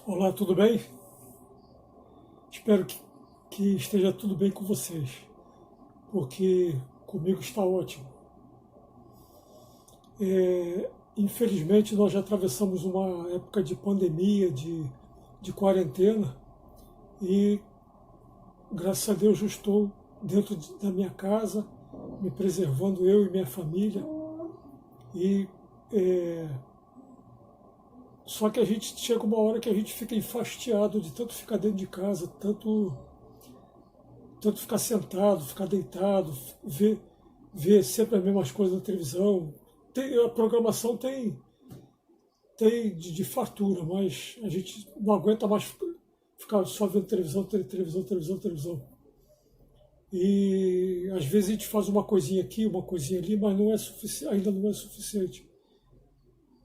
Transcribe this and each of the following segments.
Olá, tudo bem? Espero que esteja tudo bem com vocês, porque comigo está ótimo. Infelizmente, nós já atravessamos uma época de pandemia, de quarentena, e graças a Deus eu estou da minha casa, me preservando eu e minha família. E é, só que a gente chega uma hora que a gente fica enfastiado de tanto ficar dentro de casa, tanto ficar sentado, ficar deitado, ver sempre as mesmas coisas na televisão. A programação tem de fartura, mas a gente não aguenta mais ficar só vendo televisão, televisão, televisão, televisão. E às vezes a gente faz uma coisinha aqui, uma coisinha ali, mas não é ainda não é suficiente.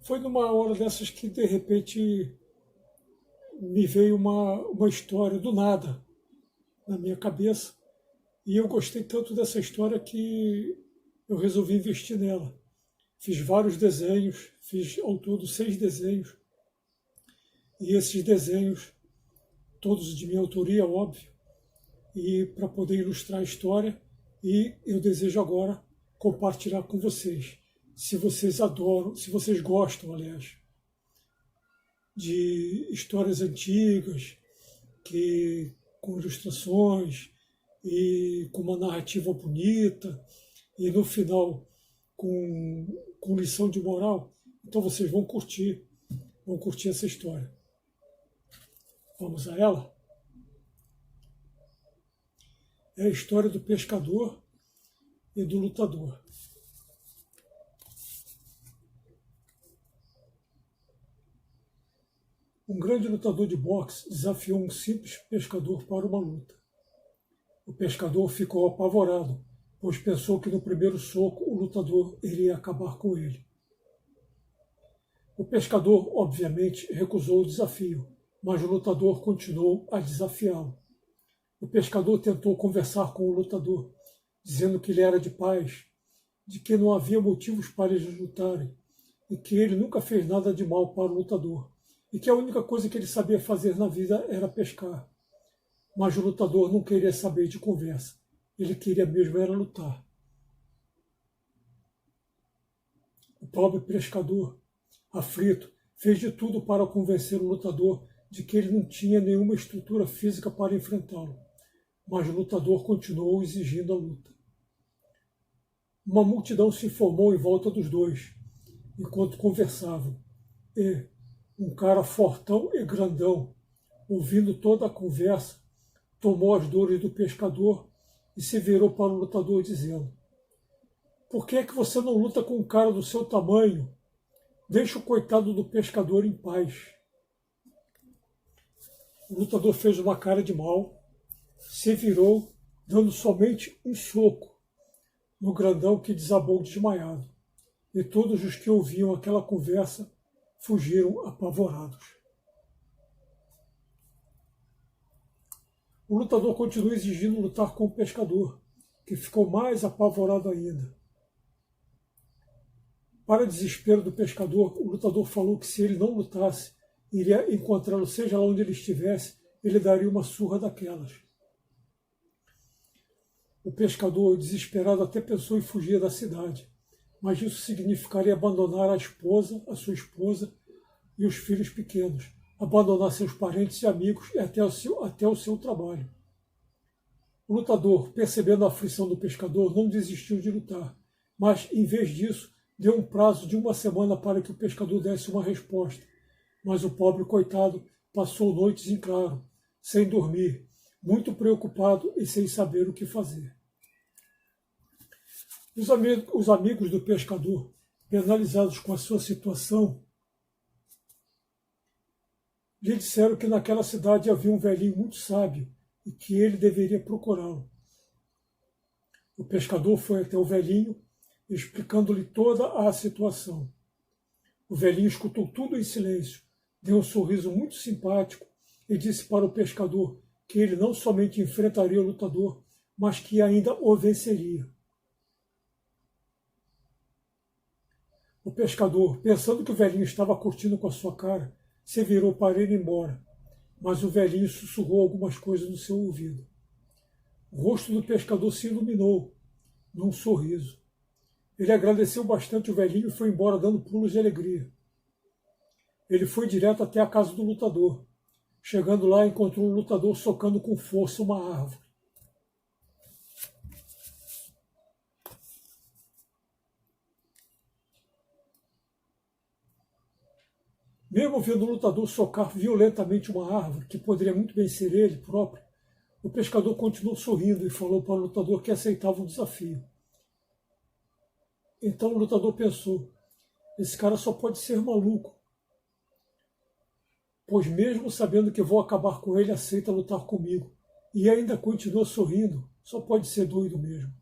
Foi numa hora dessas que de repente me veio uma história do nada na minha cabeça. E eu gostei tanto dessa história que eu resolvi investir nela. Fiz vários desenhos, fiz ao todo 6 desenhos. E esses desenhos, todos de minha autoria, óbvio, e para poder ilustrar a história. E eu desejo agora compartilhar com vocês. Se vocês adoram, se vocês gostam, aliás, de histórias antigas, com ilustrações e com uma narrativa bonita, e no final com lição de moral, então vocês vão curtir essa história. Vamos a ela? É a história do pescador e do lutador. Um grande lutador de boxe desafiou um simples pescador para uma luta. O pescador ficou apavorado, pois pensou que no primeiro soco o lutador iria acabar com ele. O pescador, obviamente, recusou o desafio, mas o lutador continuou a desafiá-lo. O pescador tentou conversar com o lutador, dizendo que ele era de paz, de que não havia motivos para eles lutarem, e que ele nunca fez nada de mal para o lutador, e que a única coisa que ele sabia fazer na vida era pescar. Mas o lutador não queria saber de conversa. Ele queria mesmo era lutar. O pobre pescador, aflito, fez de tudo para convencer o lutador de que ele não tinha nenhuma estrutura física para enfrentá-lo. Mas o lutador continuou exigindo a luta. Uma multidão se formou em volta dos dois, enquanto conversavam. E um cara fortão e grandão, ouvindo toda a conversa, tomou as dores do pescador e se virou para o lutador dizendo: "Por que é que você não luta com um cara do seu tamanho? Deixa o coitado do pescador em paz." O lutador fez uma cara de mal, se virou, dando somente um soco no grandão, que desabou desmaiado. E todos os que ouviam aquela conversa fugiram apavorados. O lutador continuou exigindo lutar com o pescador, que ficou mais apavorado ainda. Para desespero do pescador, o lutador falou que se ele não lutasse, iria encontrá-lo, seja lá onde ele estivesse, ele daria uma surra daquelas. O pescador, desesperado, até pensou em fugir da cidade, mas isso significaria abandonar a sua esposa e os filhos pequenos, abandonar seus parentes e amigos e até o seu trabalho. O lutador, percebendo a aflição do pescador, não desistiu de lutar, mas, em vez disso, deu um prazo de 1 semana para que o pescador desse uma resposta. Mas o pobre coitado passou noites em claro, sem dormir, muito preocupado e sem saber o que fazer. Os amigos do pescador, penalizados com a sua situação, lhe disseram que naquela cidade havia um velhinho muito sábio e que ele deveria procurá-lo. O pescador foi até o velhinho, explicando-lhe toda a situação. O velhinho escutou tudo em silêncio, deu um sorriso muito simpático e disse para o pescador que ele não somente enfrentaria o lutador, mas que ainda o venceria. O pescador, pensando que o velhinho estava curtindo com a sua cara, se virou para ir embora, mas o velhinho sussurrou algumas coisas no seu ouvido. O rosto do pescador se iluminou num sorriso. Ele agradeceu bastante o velhinho e foi embora dando pulos de alegria. Ele foi direto até a casa do lutador. Chegando lá, encontrou um lutador socando com força uma árvore. Mesmo vendo o lutador socar violentamente uma árvore, que poderia muito bem ser ele próprio, o pescador continuou sorrindo e falou para o lutador que aceitava o desafio. Então o lutador pensou, esse cara só pode ser maluco, pois mesmo sabendo que vou acabar com ele, aceita lutar comigo. E ainda continua sorrindo, só pode ser doido mesmo.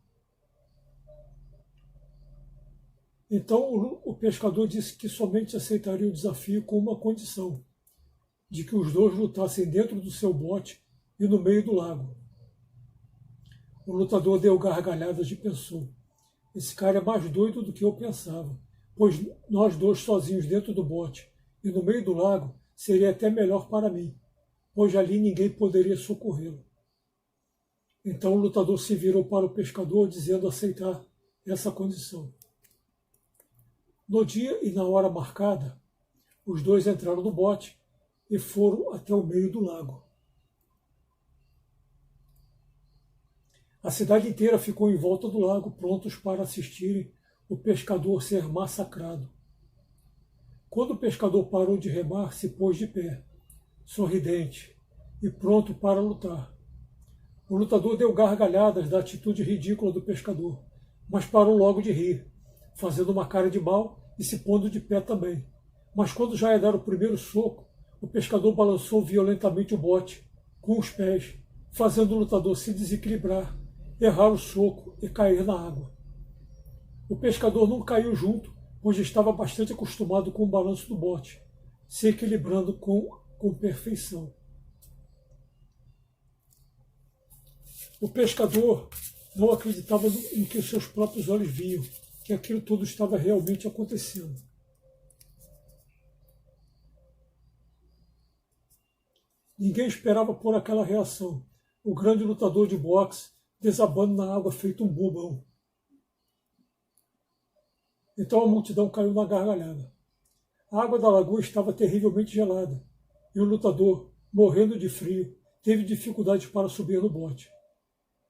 Então o pescador disse que somente aceitaria o desafio com uma condição, de que os dois lutassem dentro do seu bote e no meio do lago. O lutador deu gargalhadas e pensou, esse cara é mais doido do que eu pensava, pois nós dois sozinhos dentro do bote e no meio do lago seria até melhor para mim, pois ali ninguém poderia socorrê-lo. Então o lutador se virou para o pescador dizendo aceitar essa condição. No dia e na hora marcada, os dois entraram no bote e foram até o meio do lago. A cidade inteira ficou em volta do lago, prontos para assistirem o pescador ser massacrado. Quando o pescador parou de remar, se pôs de pé, sorridente e pronto para lutar. O lutador deu gargalhadas da atitude ridícula do pescador, mas parou logo de rir, fazendo uma cara de mal e se pondo de pé também. Mas quando já ia dar o primeiro soco, o pescador balançou violentamente o bote com os pés, fazendo o lutador se desequilibrar, errar o soco e cair na água. O pescador não caiu junto, pois estava bastante acostumado com o balanço do bote, se equilibrando com perfeição. O pescador não acreditava em que seus próprios olhos viam, que aquilo tudo estava realmente acontecendo. Ninguém esperava por aquela reação. O grande lutador de boxe desabando na água feito um bobão. Então a multidão caiu na gargalhada. A água da lagoa estava terrivelmente gelada, e o lutador, morrendo de frio, teve dificuldade para subir no bote.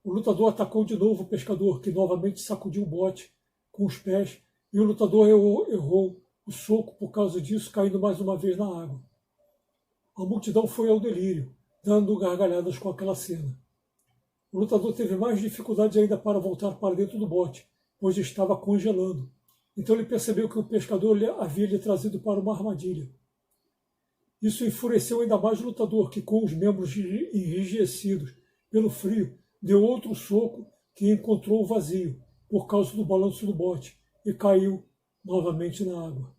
O lutador atacou de novo o pescador, que novamente sacudiu o bote com os pés, e o lutador errou o soco por causa disso, caindo mais uma vez na água. A multidão foi ao delírio, dando gargalhadas com aquela cena. O lutador teve mais dificuldade ainda para voltar para dentro do bote, pois estava congelando. Então ele percebeu que o pescador havia lhe trazido para uma armadilha. Isso enfureceu ainda mais o lutador, que com os membros enrijecidos pelo frio, deu outro soco que encontrou o vazio, por causa do balanço do bote, e caiu novamente na água.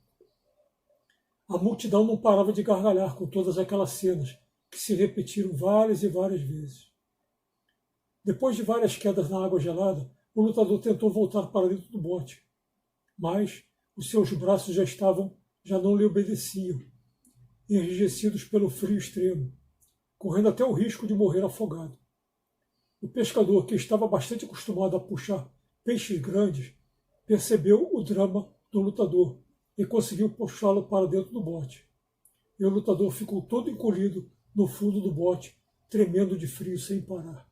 A multidão não parava de gargalhar com todas aquelas cenas, que se repetiram várias e várias vezes. Depois de várias quedas na água gelada, o lutador tentou voltar para dentro do bote, mas os seus braços já não lhe obedeciam, enrijecidos pelo frio extremo, correndo até o risco de morrer afogado. O pescador, que estava bastante acostumado a puxar peixes grandes, percebeu o drama do lutador e conseguiu puxá-lo para dentro do bote. E o lutador ficou todo encolhido no fundo do bote, tremendo de frio sem parar.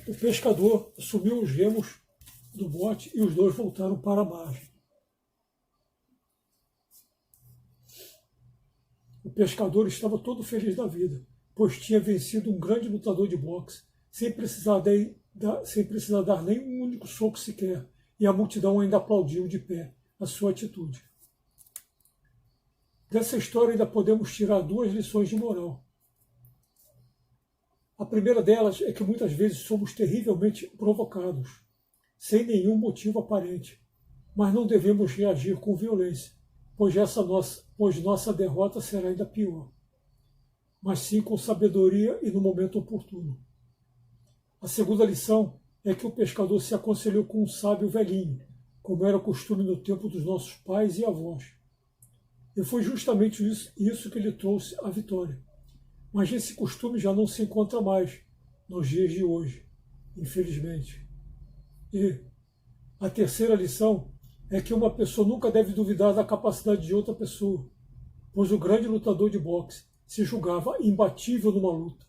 O pescador assumiu os remos do bote e os dois voltaram para a margem. O pescador estava todo feliz da vida, pois tinha vencido um grande lutador de boxe, sem precisar dar nem um único soco sequer, e a multidão ainda aplaudiu de pé a sua atitude. Dessa história ainda podemos tirar duas lições de moral. A primeira delas é que muitas vezes somos terrivelmente provocados, sem nenhum motivo aparente, mas não devemos reagir com violência, pois nossa derrota será ainda pior, mas sim com sabedoria e no momento oportuno. A segunda lição é que o pescador se aconselhou com um sábio velhinho, como era costume no tempo dos nossos pais e avós. E foi justamente isso que lhe trouxe a vitória. Mas esse costume já não se encontra mais nos dias de hoje, infelizmente. E a terceira lição é que uma pessoa nunca deve duvidar da capacidade de outra pessoa, pois o grande lutador de boxe se julgava imbatível numa luta,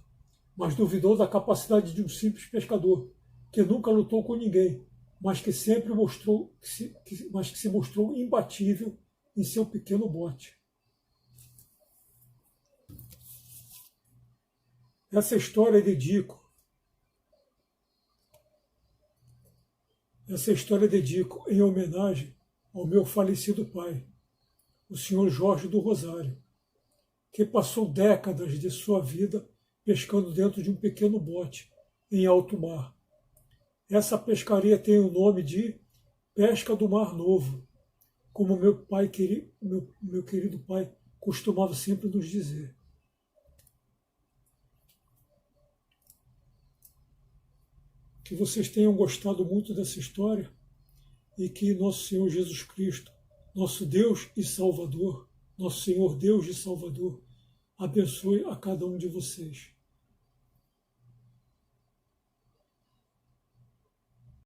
mas duvidou da capacidade de um simples pescador, que nunca lutou com ninguém, mas que sempre mostrou, mas que se mostrou imbatível em seu pequeno bote. Essa história dedico em homenagem ao meu falecido pai, o senhor Jorge do Rosário, que passou décadas de sua vida pescando dentro de um pequeno bote em alto mar. Essa pescaria tem o nome de Pesca do Mar Novo, como meu querido pai costumava sempre nos dizer. Que vocês tenham gostado muito dessa história e que nosso Senhor Jesus Cristo, nosso Deus e Salvador, nosso Senhor Deus e Salvador, abençoe a cada um de vocês.